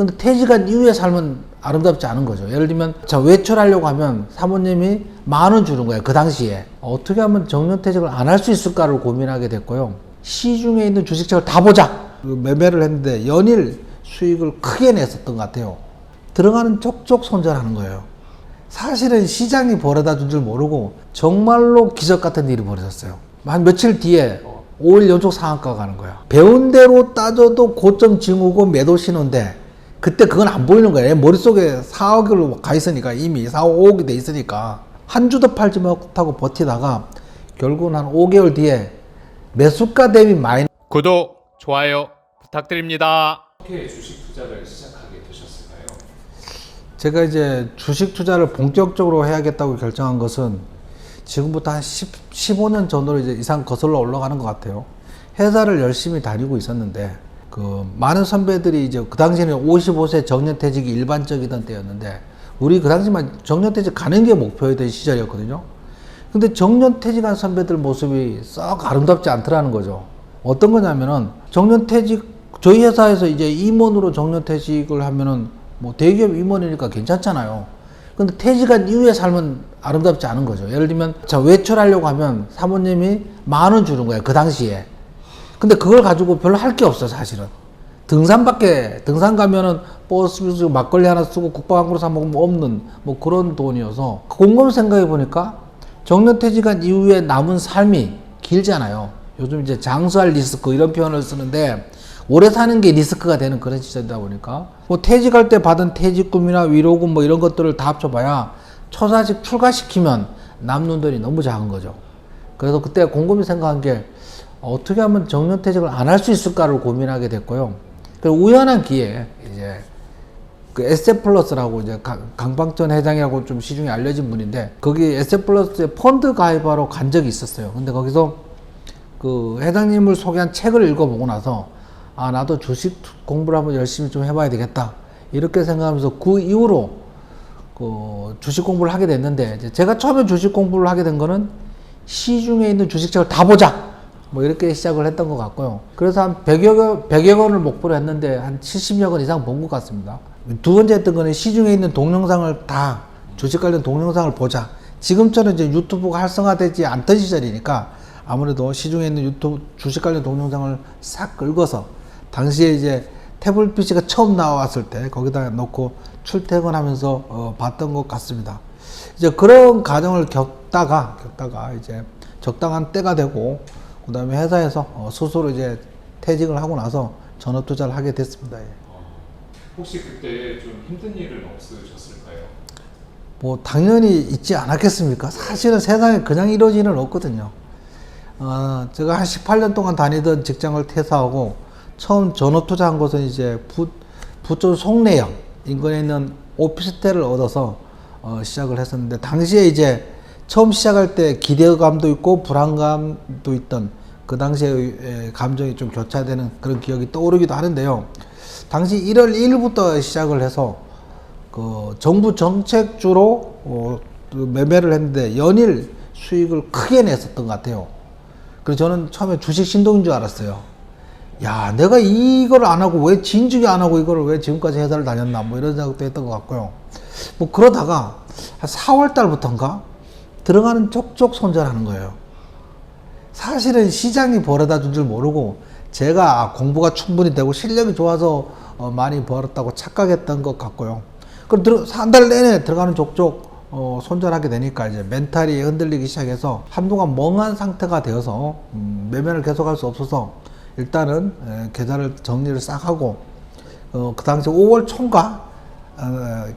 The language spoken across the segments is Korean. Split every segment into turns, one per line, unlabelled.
근데 퇴직한 이후의 삶은 아름답지 않은 거죠. 예를 들면, 자, 외출하려고 하면 사모님이 10,000원 주는 거예요. 그 당시에. 어떻게 하면 정년퇴직을 안 할 수 있을까를 고민하게 됐고요. 시중에 있는 주식책을 다 보자! 매매를 했는데 연일 수익을 크게 냈었던 것 같아요. 들어가는 쪽쪽 손절하는 거예요. 사실은 시장이 벌어다 준 줄 모르고 정말로 기적 같은 일이 벌어졌어요. 한 며칠 뒤에 5일 연속 상한가가 가는 거야. 배운 대로 따져도 고점 징후고 매도 신호인데 그때 그건 안 보이는 거예요. 머릿속에 4억으로 가 있으니까, 이미 4억, 5억이 돼 있으니까 한 주도 팔지 못하고 버티다가 결국은 한 5개월 뒤에 매수가 대비 마이너스.
구독, 좋아요 부탁드립니다. 어떻게 주식 투자를 시작하게 되셨을까요?
제가 이제 주식 투자를 본격적으로 해야겠다고 결정한 것은 지금부터 한 15년 전으로 이제 이상 거슬러 올라가는 것 같아요. 회사를 열심히 다니고 있었는데, 많은 선배들이 이제 그 당시에는 55세 정년퇴직이 일반적이던 때였는데, 우리 그 당시만 정년퇴직 가는 게 목표였던 시절이었거든요. 근데 정년퇴직한 선배들 모습이 썩 아름답지 않더라는 거죠. 어떤 거냐면은, 정년퇴직, 저희 회사에서 이제 임원으로 정년퇴직을 하면은, 뭐 대기업 임원이니까 괜찮잖아요. 근데 퇴직한 이후의 삶은 아름답지 않은 거죠. 예를 들면, 자, 외출하려고 하면 사모님이 10,000원 주는 거예요. 그 당시에. 근데 그걸 가지고 별로 할 게 없어, 사실은. 등산 가면은 버스 막걸리 하나 쓰고 국밥 한 그릇 사 먹으면 없는 뭐 그런 돈이어서, 곰곰 생각해 보니까 정년퇴직한 이후에 남은 삶이 길잖아요. 요즘 이제 장수할 리스크 이런 표현을 쓰는데, 오래 사는 게 리스크가 되는 그런 시절이다 보니까, 뭐 퇴직할 때 받은 퇴직금이나 위로금 뭐 이런 것들을 다 합쳐봐야 초사직 출가시키면 남는 돈이 너무 작은 거죠. 그래서 그때 곰곰이 생각한 게, 어떻게 하면 정년퇴직을 안 할 수 있을까를 고민하게 됐고요. 그리고 우연한 기회에 이제 그 에셋플러스라고, 이제 강방전 회장이라고 좀 시중에 알려진 분인데, 거기 에셋플러스에 펀드 가입하러 간 적이 있었어요. 근데 거기서 그 회장님을 소개한 책을 읽어보고 나서, 아, 나도 주식 공부를 한번 열심히 좀 해봐야 되겠다, 이렇게 생각하면서 그 이후로 그 주식 공부를 하게 됐는데, 이제 제가 처음에 주식 공부를 하게 된 거는 시중에 있는 주식책을 다 보자, 뭐 이렇게 시작을 했던 것 같고요. 그래서 한 100여 원을 목표로 했는데 한 70여 원 이상 본 것 같습니다. 두 번째 했던 거는 시중에 있는 동영상을 다, 주식 관련 동영상을 보자. 지금처럼 이제 유튜브가 활성화되지 않던 시절이니까 아무래도 시중에 있는 유튜브 주식 관련 동영상을 싹 긁어서, 당시에 이제 태블릿 PC가 처음 나왔을 때 거기다 놓고 출퇴근하면서 봤던 것 같습니다. 이제 그런 과정을 겪다가 이제 적당한 때가 되고, 그 다음에 회사에서 스스로 이제 퇴직을 하고 나서 전업 투자를 하게 됐습니다. 예.
혹시 그때 좀 힘든 일은 없으셨을까요?
뭐 당연히 있지 않았겠습니까? 사실은 세상에 그냥 이루어지는 일은 없거든요. 제가 한 18년 동안 다니던 직장을 퇴사하고 처음 전업 투자한 곳은 이제 부천 송내역 인근에 있는 오피스텔을 얻어서 시작을 했었는데, 당시에 이제 처음 시작할 때 기대감도 있고 불안감도 있던 그 당시의 감정이 좀 교차되는 그런 기억이 떠오르기도 하는데요. 당시 1월 1일부터 시작을 해서 그 정부 정책주로 매매를 했는데 연일 수익을 크게 냈었던 것 같아요. 그래서 저는 처음에 주식 신동인 줄 알았어요. 야, 내가 이걸 안 하고 왜 진즉에 안 하고 이거를 왜 지금까지 회사를 다녔나, 뭐 이런 생각도 했던 것 같고요. 뭐 그러다가 한 4월 달부터인가 들어가는 쪽쪽 손절하는 거예요. 사실은 시장이 벌어다 준 줄 모르고 제가 공부가 충분히 되고 실력이 좋아서 많이 벌었다고 착각했던 것 같고요. 그럼 한 달 내내 들어가는 쪽쪽 손절하게 되니까 이제 멘탈이 흔들리기 시작해서 한동안 멍한 상태가 되어서 매매를 계속할 수 없어서 일단은 계좌를 정리를 싹 하고, 그 당시 5월 초인가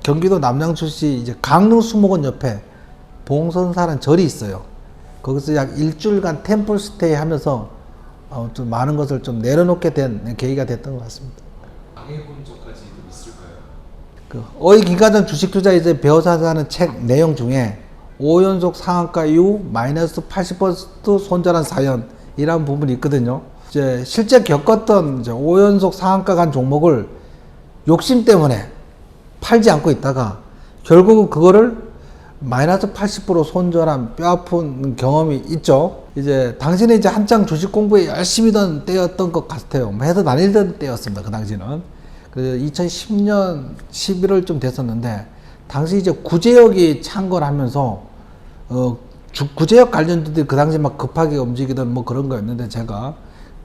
경기도 남양주시 이제 강릉 수목원 옆에 봉선사라는 절이 있어요. 거기서 약 일주일간 템플 스테이 하면서 좀 많은 것을 좀 내려놓게 된 계기가 됐던 것 같습니다.
당해본 적까지 좀 있을까요?
어이 기가전 주식 투자 이제 배워서 하는 책 내용 중에 5연속 상한가 이후 마이너스 80% 손절한 사연이라는 부분이 있거든요. 이제 실제 겪었던 이제 5연속 상한가 간 종목을 욕심 때문에 팔지 않고 있다가 결국은 그거를 마이너스 80% 손절한 뼈아픈 경험이 있죠. 이제 당신이 이제 한창 주식 공부에 열심히 던 때였던 것 같아요. 해서 다니던 때였습니다. 그 당시는. 그 2010년 11월쯤 됐었는데 당시 이제 구제역이 창건을 하면서 구제역 관련주들이 그 당시 막 급하게 움직이던 뭐 그런 거였는데 제가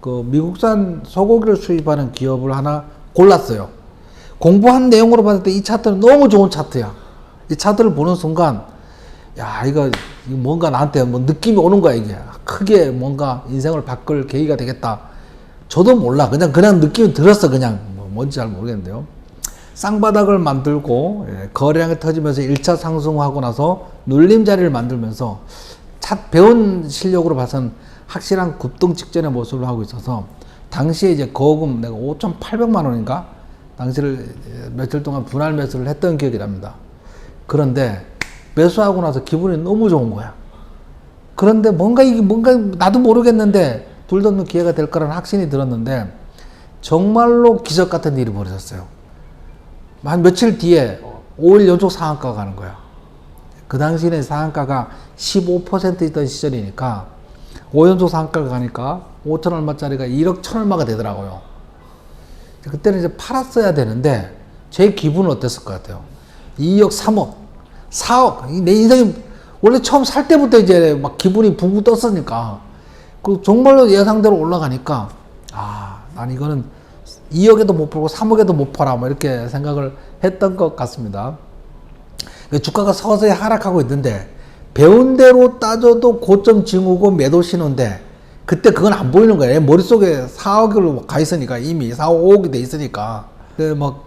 그 미국산 소고기를 수입하는 기업을 하나 골랐어요. 공부한 내용으로 봤을 때 이 차트는 너무 좋은 차트야. 이 차트를 보는 순간 야 이거 뭔가 나한테 뭐 느낌이 오는 거야. 이게 크게 뭔가 인생을 바꿀 계기가 되겠다. 저도 몰라. 그냥 느낌이 들었어. 그냥 뭔지 잘 모르겠는데요. 쌍바닥을 만들고 거래량이 터지면서 1차 상승하고 나서 눌림 자리를 만들면서 배운 실력으로 봐서는 확실한 급등 직전의 모습을 하고 있어서 당시에 이제 거금 내가 5,800만 원인가 당시를 며칠 동안 분할 매수를 했던 기억이 납니다. 그런데 매수하고 나서 기분이 너무 좋은 거야. 그런데 뭔가 나도 모르겠는데 둘도 없는 기회가 될 거라는 확신이 들었는데 정말로 기적 같은 일이 벌어졌어요. 한 며칠 뒤에 5일 연속 상한가가 가는 거야. 그 당시에는 상한가가 15% 있던 시절이니까 5연속 상한가가 가니까 5천 얼마짜리가 1억 1천 얼마가 되더라고요. 그때는 이제 팔았어야 되는데 제 기분은 어땠을 것 같아요? 2억, 3억, 4억. 내 인생이 원래 처음 살 때부터 이제 막 기분이 붕붕 떴으니까 그 정말로 예상대로 올라가니까 난 이거는 2억에도 못 팔고 3억에도 못 팔아 뭐 이렇게 생각을 했던 것 같습니다. 주가가 서서히 하락하고 있는데 배운 대로 따져도 고점 징후고 매도 신호인데 그때 그건 안 보이는 거예요. 머릿속에 4억으로 가 있으니까 이미 4억, 5억이 돼 있으니까 막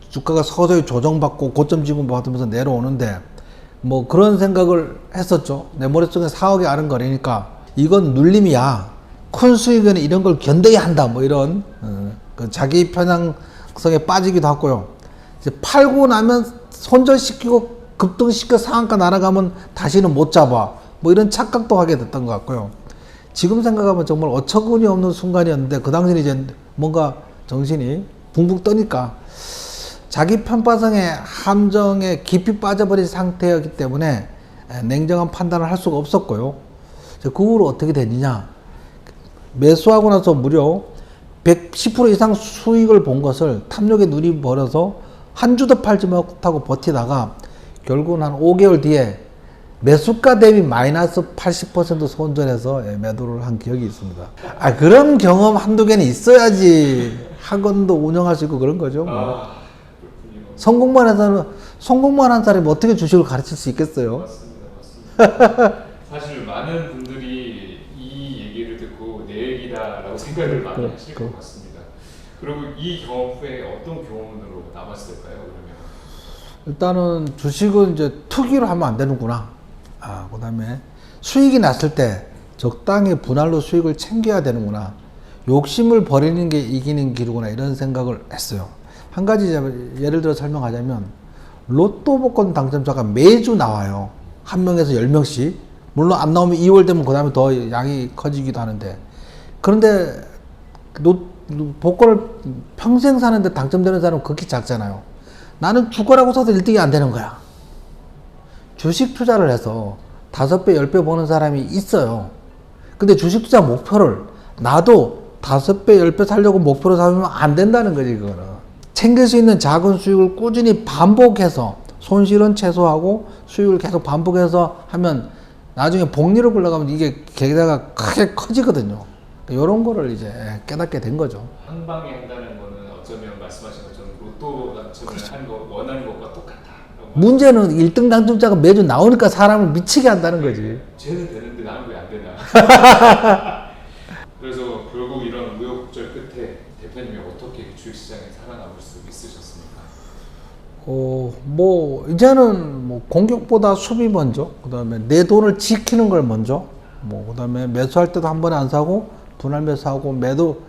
주가가 서서히 조정받고 고점 징후 받으면서 내려오는데 뭐 그런 생각을 했었죠. 내 머릿속에 4억이 아른거리니까 이건 눌림이야. 큰 수익은 이런 걸 견뎌야 한다. 뭐 이런 자기 편향성에 빠지기도 하고요. 이제 팔고 나면 손절시키고 급등시켜 상한가 날아가면 다시는 못 잡아. 뭐 이런 착각도 하게 됐던 것 같고요. 지금 생각하면 정말 어처구니 없는 순간이었는데 그 당시는 이제 뭔가 정신이 붕붕 떠니까 자기 편파성의 함정에 깊이 빠져버린 상태였기 때문에 냉정한 판단을 할 수가 없었고요. 그 후로 어떻게 됐느냐. 매수하고 나서 무려 110% 이상 수익을 본 것을 탐욕에 눈이 멀어서 한 주도 팔지 못하고 버티다가 결국은 한 5개월 뒤에 매수가 대비 마이너스 80% 손절해서 매도를 한 기억이 있습니다. 그런 경험 한두 개는 있어야지 학원도 운영할 수 있고 그런 거죠. 뭐. 성공만 한 사람이 어떻게 주식을 가르칠 수 있겠어요?
맞습니다. 사실 많은 분들이 이 얘기를 듣고 내 얘기다라고 생각을 많이 하실 것 같습니다. 그리고 이 경험 후에 어떤 교훈으로 남았을까요? 그러면
일단은 주식은 이제 투기로 하면 안 되는구나. 그 다음에 수익이 났을 때 적당히 분할로 수익을 챙겨야 되는구나. 욕심을 버리는 게 이기는 길이구나. 이런 생각을 했어요. 한 가지 예를 들어 설명하자면 로또 복권 당첨자가 매주 나와요. 한 명에서 10명씩. 물론 안 나오면 2월 되면 그 다음에 더 양이 커지기도 하는데 그런데 복권을 평생 사는데 당첨되는 사람은 극히 작잖아요. 나는 죽어라고 써서 1등이 안 되는 거야. 주식 투자를 해서 5배, 10배 버는 사람이 있어요. 근데 주식 투자 목표를 나도 5배, 10배 살려고 목표로 삼으면 안 된다는 거지, 그거는. 챙길 수 있는 작은 수익을 꾸준히 반복해서 손실은 최소화하고 수익을 계속 반복해서 하면 나중에 복리로 굴러가면 이게 계좌가 크게 커지거든요. 이런 거를 이제 깨닫게 된 거죠.
한 방에 한다는 거는 어쩌면 말씀하신 것처럼 로또 당첨을 하는 거 원하는 것과 똑같다.
문제는 1등 당첨자가 매주 나오니까 사람을 미치게 한다는 거지.
쟤는 되는데 나는 왜 안 되나. 그래서 결국 이런 우여곡절 끝에 대표님이 어떻게 주식시장에 살아남을 수 있으셨습니까?
뭐 이제는 뭐 공격보다 수비 먼저, 그다음에 내 돈을 지키는 걸 먼저, 뭐 그다음에 매수할 때도 한 번에 안 사고 분할 매수하고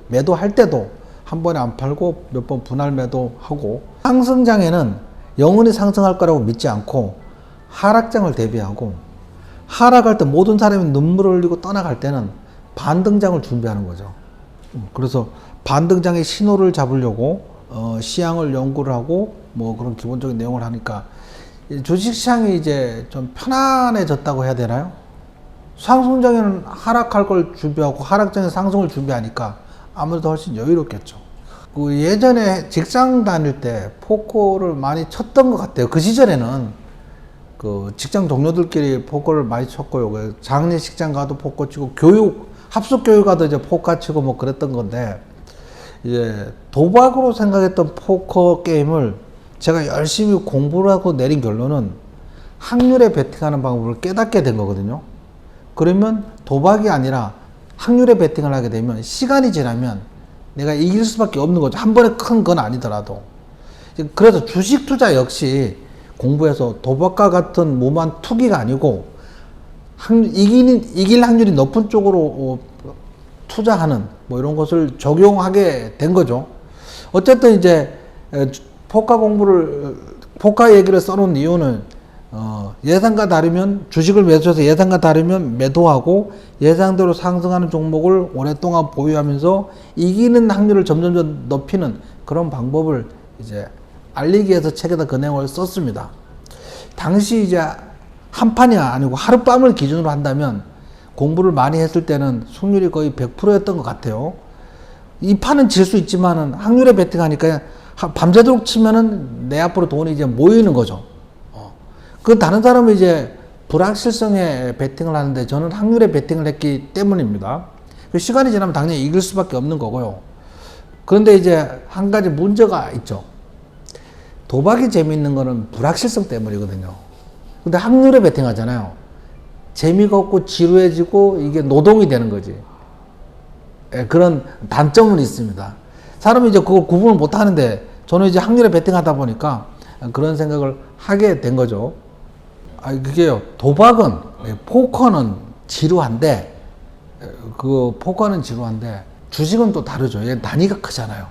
매도할 때도 한 번에 안 팔고 몇 번 분할 매도하고 상승장에는 영원히 상승할 거라고 믿지 않고 하락장을 대비하고 하락할 때 모든 사람이 눈물을 흘리고 떠나갈 때는 반등장을 준비하는 거죠. 그래서 반등장의 신호를 잡으려고 시향을 연구를 하고 뭐 그런 기본적인 내용을 하니까 주식시장이 이제 좀 편안해졌다고 해야 되나요? 상승장에는 하락할 걸 준비하고 하락장에 상승을 준비하니까 아무래도 훨씬 여유롭겠죠. 그 예전에 직장 다닐 때 포커를 많이 쳤던 것 같아요. 그 시절에는 그 직장 동료들끼리 포커를 많이 쳤고요. 그 장례식장 가도 포커 치고 합숙 교육 가도 이제 포커 치고 뭐 그랬던 건데, 이제 도박으로 생각했던 포커 게임을 제가 열심히 공부를 하고 내린 결론은 확률에 베팅하는 방법을 깨닫게 된 거거든요. 그러면 도박이 아니라 확률에 베팅을 하게 되면 시간이 지나면 내가 이길 수밖에 없는 거죠. 한 번에 큰 건 아니더라도. 그래서 주식 투자 역시 공부해서 도박과 같은 무모한 투기가 아니고 이길 확률이 높은 쪽으로 투자하는 뭐 이런 것을 적용하게 된 거죠. 어쨌든 이제 포카 얘기를 써놓은 이유는 예상과 다르면 주식을 매수해서 예상과 다르면 매도하고 예상대로 상승하는 종목을 오랫동안 보유하면서 이기는 확률을 점점 높이는 그런 방법을 이제 알리기 위해서 책에다 그 내용을 썼습니다. 당시 이제 한 판이 아니고 하룻밤을 기준으로 한다면 공부를 많이 했을 때는 승률이 거의 100%였던 것 같아요. 이 판은 질 수 있지만은 확률에 베팅하니까 밤새도록 치면은 내 앞으로 돈이 이제 모이는 거죠. 그 다른 사람은 이제 불확실성에 베팅을 하는데 저는 확률에 베팅을 했기 때문입니다. 그 시간이 지나면 당연히 이길 수밖에 없는 거고요. 그런데 이제 한 가지 문제가 있죠. 도박이 재미있는 거는 불확실성 때문이거든요. 근데 확률에 베팅하잖아요. 재미가 없고 지루해지고 이게 노동이 되는 거지. 예, 그런 단점은 있습니다. 사람이 이제 그걸 구분을 못 하는데 저는 이제 확률에 베팅하다 보니까 그런 생각을 하게 된 거죠. 그게요. 도박은, 포커는 지루한데, 포커는 지루한데, 주식은 또 다르죠. 얘 단위가 크잖아요.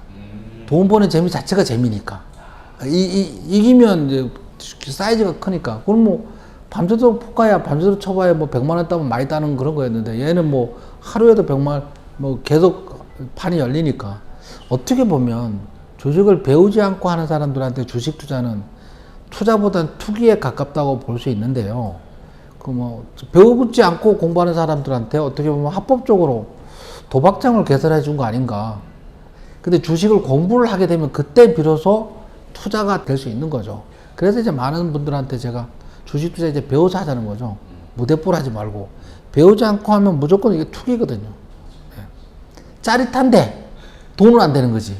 돈 버는 재미 자체가 재미니까. 이기면 이제 사이즈가 크니까. 그럼 뭐, 밤새도록 포카야, 밤새도록 쳐봐야 뭐 100만원 따면 많이 따는 그런 거였는데, 얘는 뭐, 하루에도 100만, 뭐, 계속 판이 열리니까. 어떻게 보면, 주식을 배우지 않고 하는 사람들한테 주식 투자는 투자보다는 투기에 가깝다고 볼 수 있는데요. 배우지 않고 공부하는 사람들한테 어떻게 보면 합법적으로 도박장을 개설해 준 거 아닌가. 근데 주식을 공부를 하게 되면 그때 비로소 투자가 될 수 있는 거죠. 그래서 이제 많은 분들한테 제가 주식 투자 이제 배워서 하자는 거죠. 무대뽀를 하지 말고. 배우지 않고 하면 무조건 이게 투기거든요. 짜릿한데 돈은 안 되는 거지.